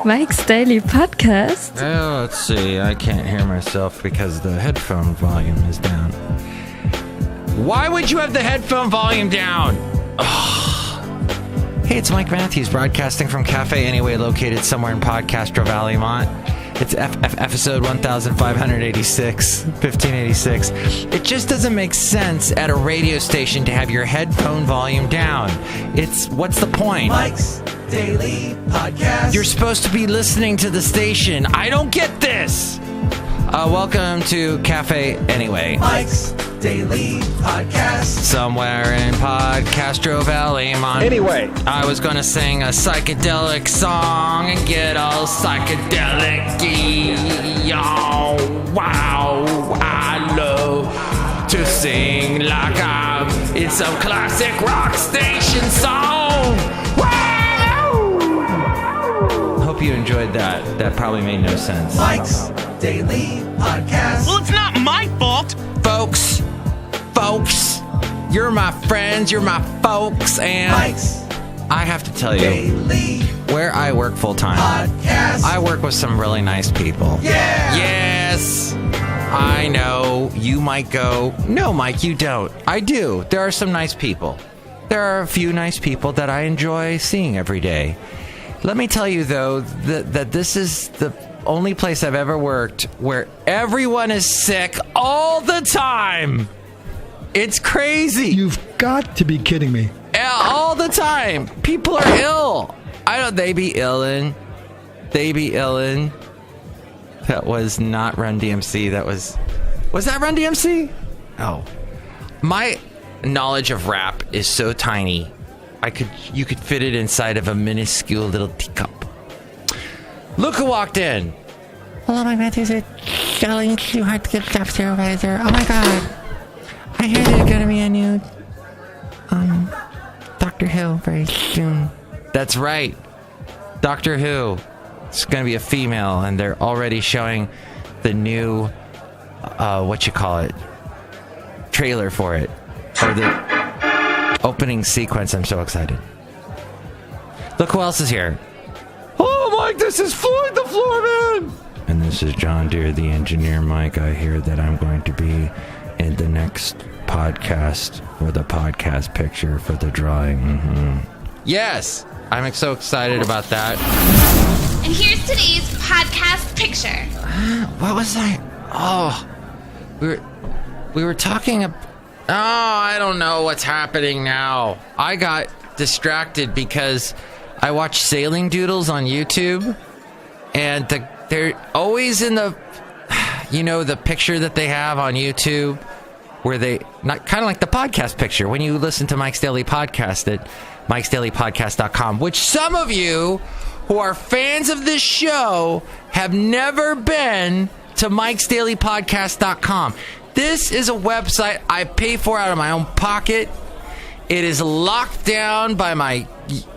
Mike's Daily Podcast. Let's see. I can't hear myself because the headphone volume is down. Why would you have the headphone volume down? Hey, it's Mike Matthews broadcasting from Café Anyway, located somewhere in Podcastro Valley, Mont. It's episode 1586. It just doesn't make sense at a radio station to have your headphone volume down. What's the point? Mike's Daily Podcast. You're supposed to be listening to the station. I don't get this. Welcome to Café Anyway. Mike's Daily Podcast. Somewhere in Podcastro Valley, Mont. Anyway, I was gonna sing a psychedelic song and get all psychedelic-y. Oh, wow, I love to sing like I'm in some classic rock station song. Wow! Hope you enjoyed that. That probably made no sense. Mike's Daily Podcast. Well, it's not my fault. Folks, you're my friends, you're my folks, and Mike's I have to tell you, Daily where I work full-time, Podcast. I work with some really nice people. Yeah! Yes! I know, you might go, no, Mike, you don't. I do. There are some nice people. There are a few nice people that I enjoy seeing every day. Let me tell you, though, that this is the only place I've ever worked where everyone is sick all the time. It's crazy. You've got to be kidding me. All the time. People are ill. They be illin'. That was not Run DMC. Was that Run DMC? Oh. My knowledge of rap is so tiny. You could fit it inside of a minuscule little teacup. Look who walked in. Hello, Mike Matthews. It's selling too hard to get job supervisor. Oh my god. I hear there's gonna be a new Doctor Who very soon. That's right. Doctor Who. It's gonna be a female, and they're already showing the new trailer for it. For the opening sequence. I'm so excited. Look who else is here. Oh, Mike, this is Floyd the Floorman! And this is John Deere, the engineer. Mike, I hear that I'm going to be in the next podcast for the podcast picture for the drawing. Mm-hmm. Yes! I'm so excited about that. And here's today's podcast picture. What was I? Oh, we were talking about... Oh, I don't know what's happening now. I got distracted because I watch sailing doodles on YouTube, and they're always in the picture that they have on YouTube, where they not kind of like the podcast picture when you listen to Mike's Daily Podcast at mikesdailypodcast.com, which some of you who are fans of this show have never been to mikesdailypodcast.com. This is a website I pay for out of my own pocket. It is locked down by my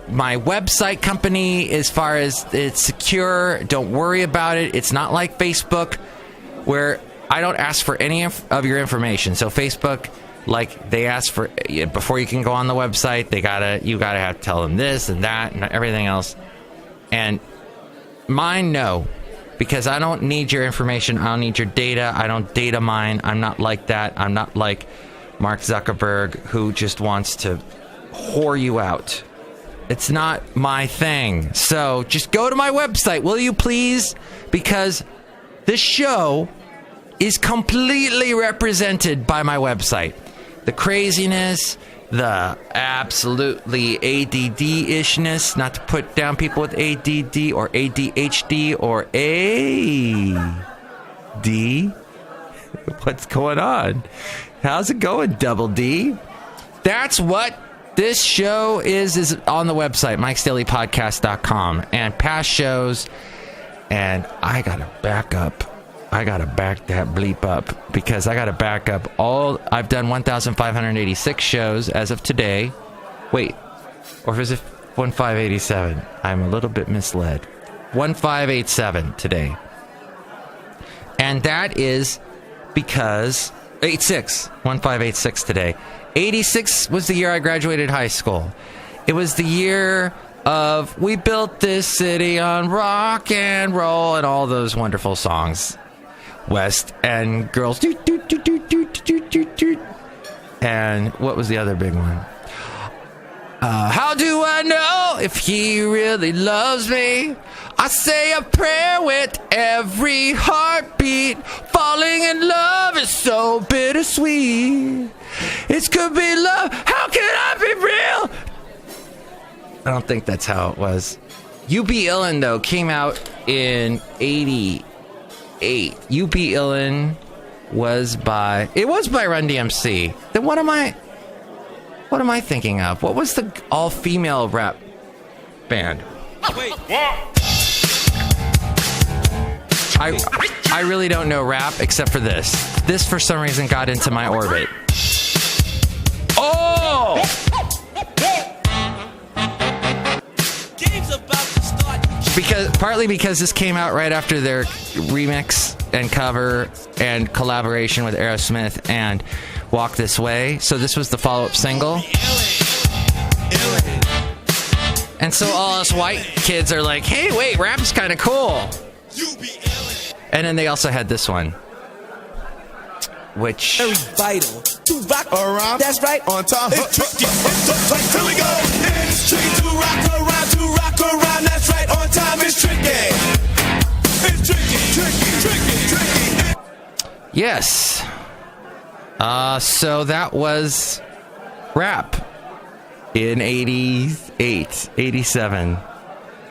website company as far as it's secure. Don't worry about it. It's not like Facebook, where I don't ask for any of your information. So Facebook, they ask for, before you can go on the website, you gotta have to tell them this and that and everything else. And mine, no. Because I don't need your information. I don't need your data. I don't data mine. I'm not like that. I'm not like Mark Zuckerberg, who just wants to whore you out. It's not my thing. So just go to my website, will you please? Because this show is completely represented by my website. The craziness, the absolutely ADD-ishness, not to put down people with ADD or ADHD or AD. What's going on? How's it going, Double D? That's what this show is on the website, mikesdailypodcast.com, and past shows. And I gotta back up. I gotta back that bleep up, because I gotta back up all. I've done 1,586 shows as of today. Wait, or is it 1,587? I'm a little bit misled. 1,587 today. And that is because 1,586 today. 86 was the year I graduated high school. It was the year of "We Built This City on Rock and Roll" and all those wonderful songs. West End Girls. Doot, doot, doot, doot, doot, doot, doot, doot. And what was the other big one? How do I know if he really loves me? I say a prayer with every heartbeat. Falling in love is so bittersweet. It could be love. How can I be real? I don't think that's how it was. You Be Illin', though, came out in 88. You Be Illin' was by Run DMC. Then what am I thinking of? What was the all-female rap band? Wait, what? I really don't know rap except for this. This, for some reason, got into my orbit. Oh! Partly because this came out right after their remix and cover and collaboration with Aerosmith and Walk This Way. So this was the follow-up single. And so all us white kids are like, hey, wait, rap is kind of cool. And then they also had this one, which... Very vital to rock around. That's right. On time. It's tricky. It's like, here we go. It's tricky to rock around, to rock around. That's right. On time. It's tricky. It's tricky, tricky. Yes. So that was rap in 88, 87.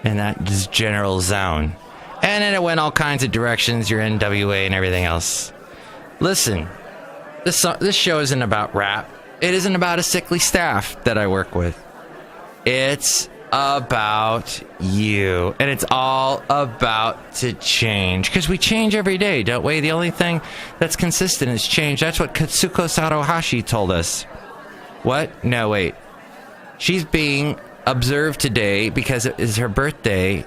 In that just general zone. And then it went all kinds of directions, your NWA and everything else. Listen, this show isn't about rap. It isn't about a sickly staff that I work with. It's about you. And it's all about to change. Because we change every day, don't we? The only thing that's consistent is change. That's what Katsuko Saruhashi told us. What? No, wait. She's being observed today because it is her birthday.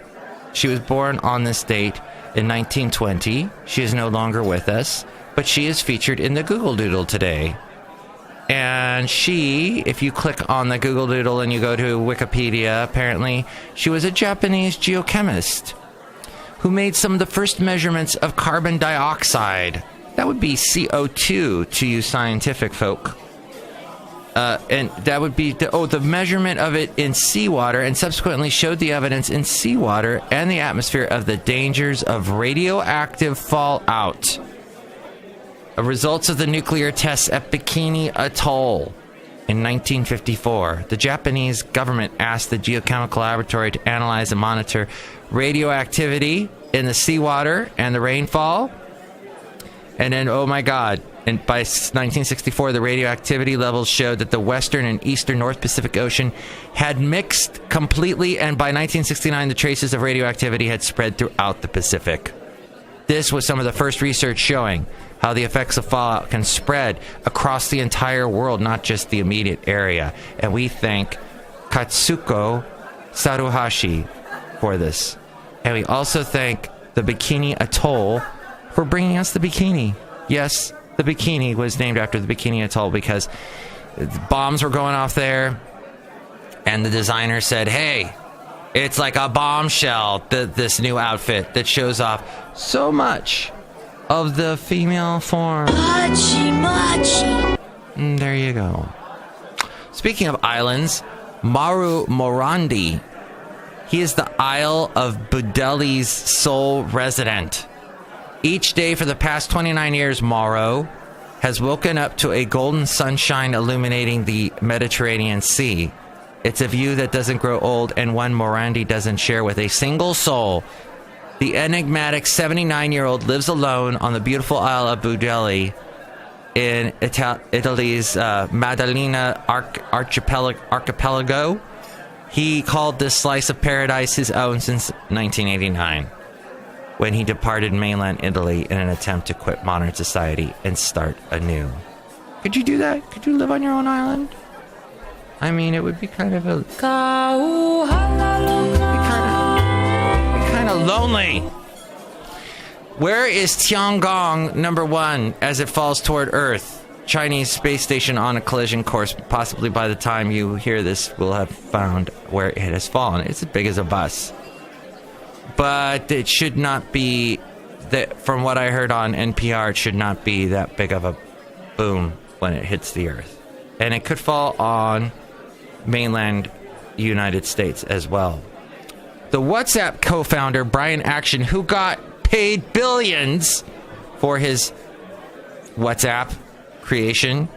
She was born on this date in 1920. She is no longer with us, but she is featured in the Google Doodle today. And she, if you click on the Google Doodle and you go to Wikipedia, apparently she was a Japanese geochemist who made some of the first measurements of carbon dioxide. That would be CO2 to you scientific folk. And that would be the measurement of it in seawater, and subsequently showed the evidence in seawater and the atmosphere of the dangers of radioactive fallout. Results of the nuclear tests at Bikini Atoll in 1954. The Japanese government asked the geochemical laboratory to analyze and monitor radioactivity in the seawater and the rainfall. And then, oh my God, and by 1964, the radioactivity levels showed that the western and eastern North Pacific Ocean had mixed completely, and by 1969, the traces of radioactivity had spread throughout the Pacific. This was some of the first research showing how the effects of fallout can spread across the entire world, not just the immediate area. And we thank Katsuko Saruhashi for this. And we also thank the Bikini Atoll for bringing us the bikini. Yes, the bikini was named after the Bikini Atoll because bombs were going off there, and the designer said, hey, it's like a bombshell, this new outfit that shows off so much of the female form. There you go. Speaking of islands, Maru Morandi. He is the Isle of Budeli's sole resident. Each day for the past 29 years, Mauro has woken up to a golden sunshine illuminating the Mediterranean Sea. It's a view that doesn't grow old, and one Morandi doesn't share with a single soul. The enigmatic 79-year-old lives alone on the beautiful Isle of Budeli in Italy's Maddalena archipelago. He called this slice of paradise his own since 1989, when he departed mainland Italy in an attempt to quit modern society and start anew. Could you do that? Could you live on your own island? I mean, it would be kind of lonely. Where is Tiangong number 1 as it falls toward Earth? Chinese space station on a collision course. Possibly by the time you hear this, we'll have found where it has fallen. It's as big as a bus. But it should not be, that. From what I heard on NPR, it should not be that big of a boom when it hits the Earth. And it could fall on mainland United States as well. The WhatsApp co-founder, Brian Action, who got paid billions for his WhatsApp creation,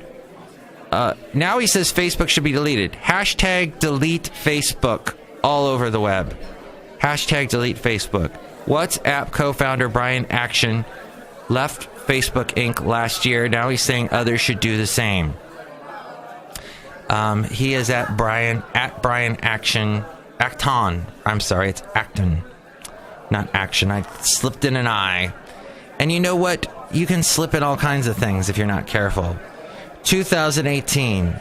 now he says Facebook should be deleted. Hashtag delete Facebook all over the web. Hashtag delete Facebook. WhatsApp co-founder Brian Action left Facebook Inc. last year. Now he's saying others should do the same. He is at Brian Action. Acton. I'm sorry, it's Acton. Not Action. I slipped in an I. And you know what? You can slip in all kinds of things if you're not careful. 2018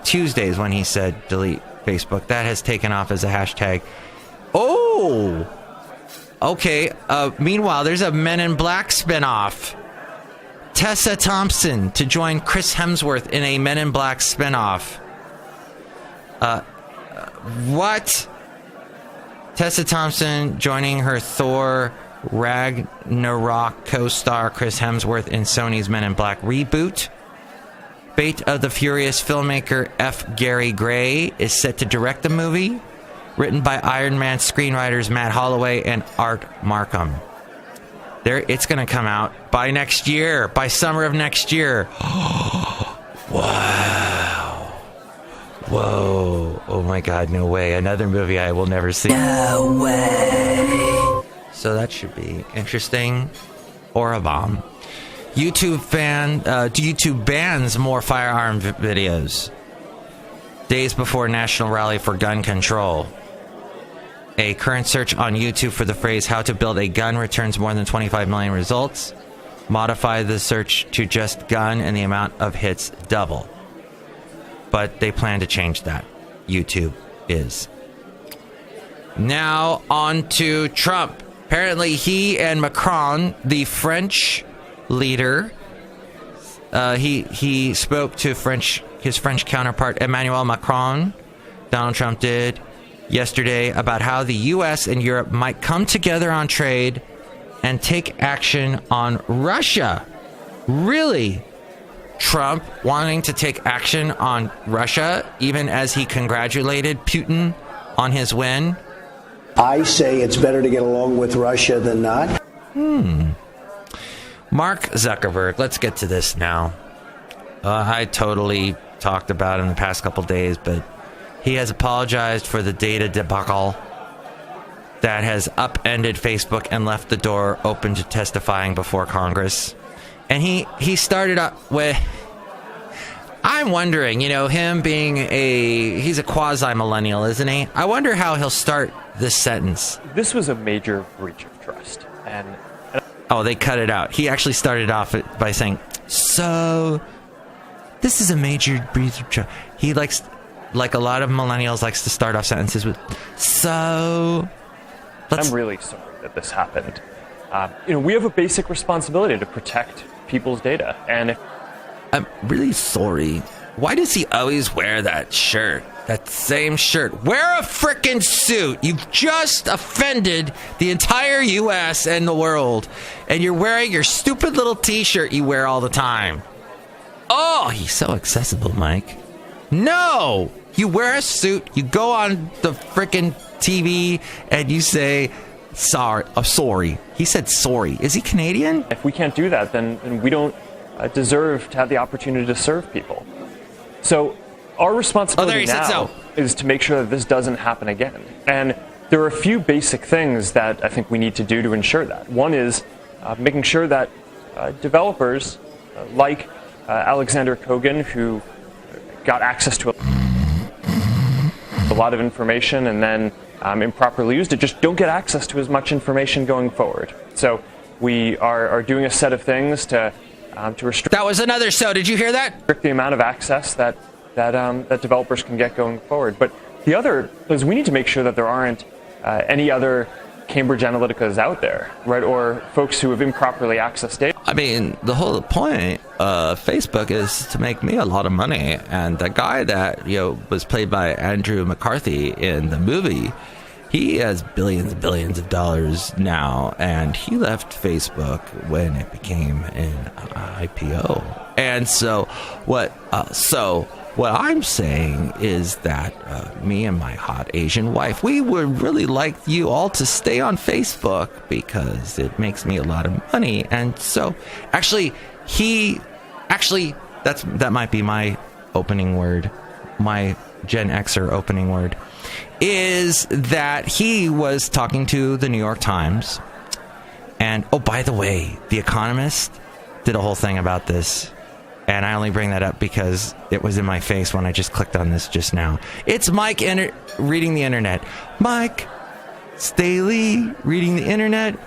Tuesdays when he said delete Facebook. That has taken off as a hashtag. Oh! Okay, meanwhile, there's a Men in Black spinoff. Tessa Thompson to join Chris Hemsworth in a Men in Black spinoff. What? Tessa Thompson joining her Thor Ragnarok co-star Chris Hemsworth in Sony's Men in Black reboot. Fate of the Furious filmmaker F. Gary Gray is set to direct the movie, written by Iron Man screenwriters Matt Holloway and Art Markham. It's going to come out by next year, by summer of next year. Wow. Whoa. Oh my God, no way. Another movie I will never see. No way. So that should be interesting. Or a bomb. YouTube bans more firearm videos. Days before National Rally for Gun Control. A current search on YouTube for the phrase "how to build a gun" returns more than 25 million results. Modify the search to just gun and the amount of hits double. But they plan to change that. YouTube is. Now on to Trump. Apparently he and Macron, the French leader, he spoke to his French counterpart Emmanuel Macron. Donald Trump did. Yesterday about how the U.S. and Europe might come together on trade and take action on Russia. Really? Trump wanting to take action on Russia, even as he congratulated Putin on his win? I say it's better to get along with Russia than not. Mark Zuckerberg, let's get to this now. I totally talked about it in the past couple days, but he has apologized for the data debacle that has upended Facebook and left the door open to testifying before Congress. And he started up with, I'm wondering, him being he's a quasi-millennial, isn't he? I wonder how he'll start this sentence. This was a major breach of trust. Oh, they cut it out. He actually started off by saying, so, this is a major breach of trust. He likes... Like a lot of millennials likes to start off sentences with, so... I'm really sorry that this happened. We have a basic responsibility to protect people's data. And I'm really sorry. Why does he always wear that shirt? That same shirt. Wear a frickin' suit. You've just offended the entire U.S. and the world. And you're wearing your stupid little t-shirt you wear all the time. Oh, he's so accessible, Mike. No! You wear a suit, you go on the frickin' TV, and you say, sorry. He said sorry. Is he Canadian? If we can't do that, then we don't deserve to have the opportunity to serve people. So our responsibility now is to make sure that this doesn't happen again. And there are a few basic things that I think we need to do to ensure that. One is making sure that developers like Alexander Kogan, who got access to a lot of information and then improperly used it, just don't get access to as much information going forward. So we are doing a set of things to restrict. That was another so. Did you hear that? Restrict the amount of access that developers can get going forward. But the other is we need to make sure that there aren't any other Cambridge Analytica is out there, right? Or folks who have improperly accessed data. I mean, the whole point of Facebook is to make me a lot of money. And the guy that, was played by Andrew McCarthy in the movie, he has billions and billions of dollars now. And he left Facebook when it became an IPO. And so what I'm saying is that me and my hot Asian wife, we would really like you all to stay on Facebook because it makes me a lot of money. And so actually that might be my opening word, my Gen Xer opening word, is that he was talking to the New York Times. And oh, by the way, The Economist did a whole thing about this. And I only bring that up because it was in my face when I just clicked on this just now. It's Mike reading the internet. Mike Staley reading the internet.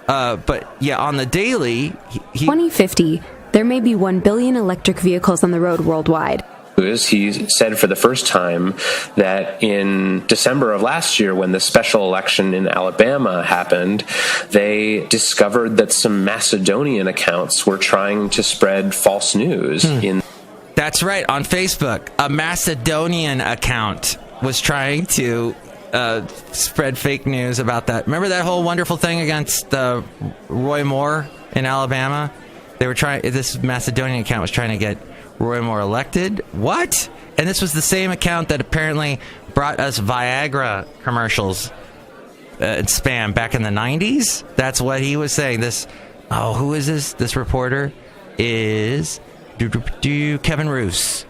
But yeah, on the daily, 2050, there may be 1 billion electric vehicles on the road worldwide. He said for the first time that in December of last year, when the special election in Alabama happened, they discovered that some Macedonian accounts were trying to spread false news. That's right, on Facebook. A Macedonian account was trying to spread fake news about that. Remember that whole wonderful thing against Roy Moore in Alabama? This Macedonian account was trying to get Roy Moore elected? What? And this was the same account that apparently brought us Viagra commercials and spam back in the 90s? That's what he was saying. Who is this? This reporter is Kevin Roos,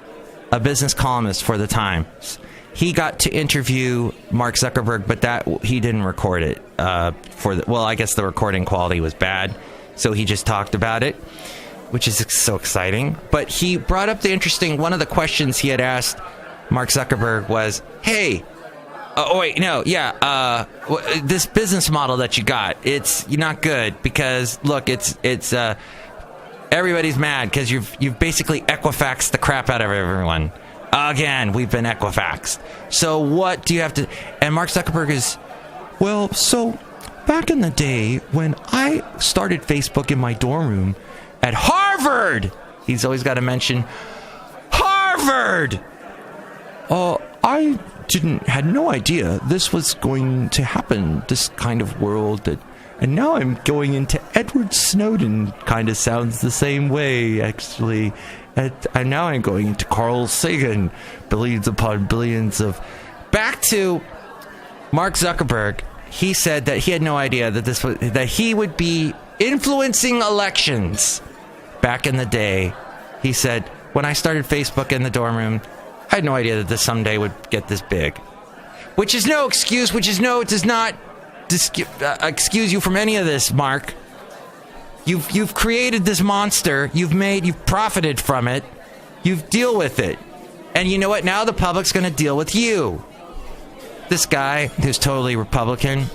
a business columnist for the Times. He got to interview Mark Zuckerberg, but he didn't record it. I guess the recording quality was bad, so he just talked about it, which is so exciting. But he brought up one of the questions he had asked Mark Zuckerberg was, hey, this business model that you got, it's not good because, look, it's everybody's mad because you've basically Equifaxed the crap out of everyone. Again, we've been Equifaxed. So what do you have to... And Mark Zuckerberg is, so back in the day when I started Facebook in my dorm room, at Harvard! He's always got to mention Harvard! I had no idea this was going to happen, this kind of world. And now I'm going into Edward Snowden, kind of sounds the same way, actually. And now I'm going into Carl Sagan, billions upon billions of... Back to Mark Zuckerberg. He said that he had no idea that he would be influencing elections. Back in the day, he said, when I started Facebook in the dorm room, I had no idea that this someday would get this big. Which is no excuse, it does not excuse you from any of this, Mark. You've created this monster, you've profited from it, you've deal with it. And you know what? Now the public's going to deal with you. This guy, who's totally Republican,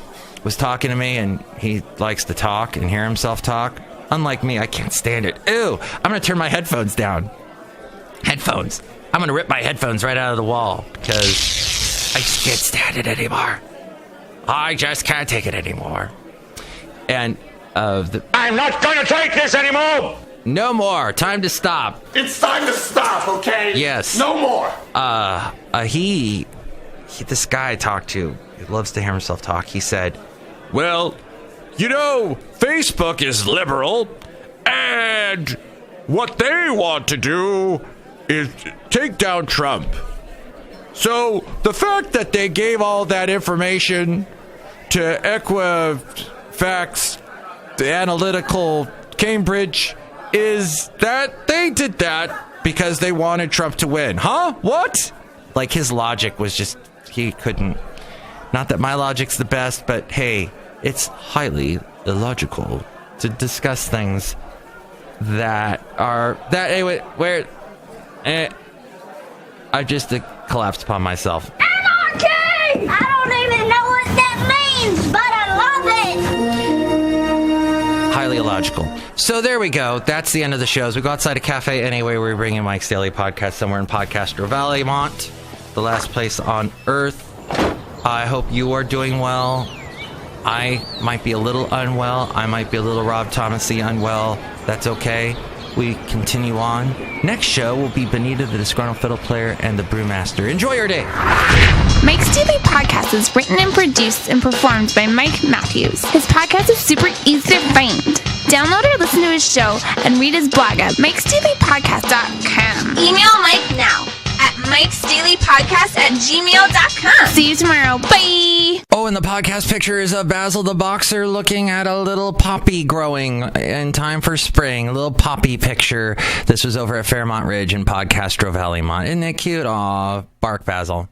was talking to me, and he likes to talk and hear himself talk. Unlike me, I can't stand it. Ew, I'm going to turn my headphones down. Headphones. I'm going to rip my headphones right out of the wall because I just can't stand it anymore. I just can't take it anymore. And I'm not going to take this anymore. No more. Time to stop. It's time to stop, okay? Yes. No more. This guy I talked to, he loves to hear himself talk. He said, well, Facebook is liberal, and what they want to do is take down Trump. So the fact that they gave all that information to Equifax, the analytical Cambridge, is that they did that because they wanted Trump to win. Huh? What? Like, his logic was just, he couldn't. Not that my logic's the best, but hey, it's highly illogical to discuss things I just collapsed upon myself. Anarchy! I don't even know what that means, but I love it! Highly illogical. So there we go. That's the end of the show. As we go outside of Café Anyway, we bring in Mike's Daily Podcast somewhere in Podcaster Valley, the last place on earth. I hope you are doing well. I might be a little unwell. I might be a little Rob Thomasy unwell. That's okay. We continue on. Next show will be Benita the Disgruntled Fiddle Player and the Brewmaster. Enjoy your day. Mike's Daily Podcast is written and produced and performed by Mike Matthews. His podcast is super easy to find. Download or listen to his show and read his blog at mikesdailypodcast.com. Email Mike now at mikesdailypodcast@gmail.com. See you tomorrow. Bye. Oh, and the podcast picture is of Basil the Boxer looking at a little poppy growing in time for spring. A little poppy picture. This was over at Fairmont Ridge in Podcastro Valley, Mont. Isn't it cute? Aw, bark, Basil.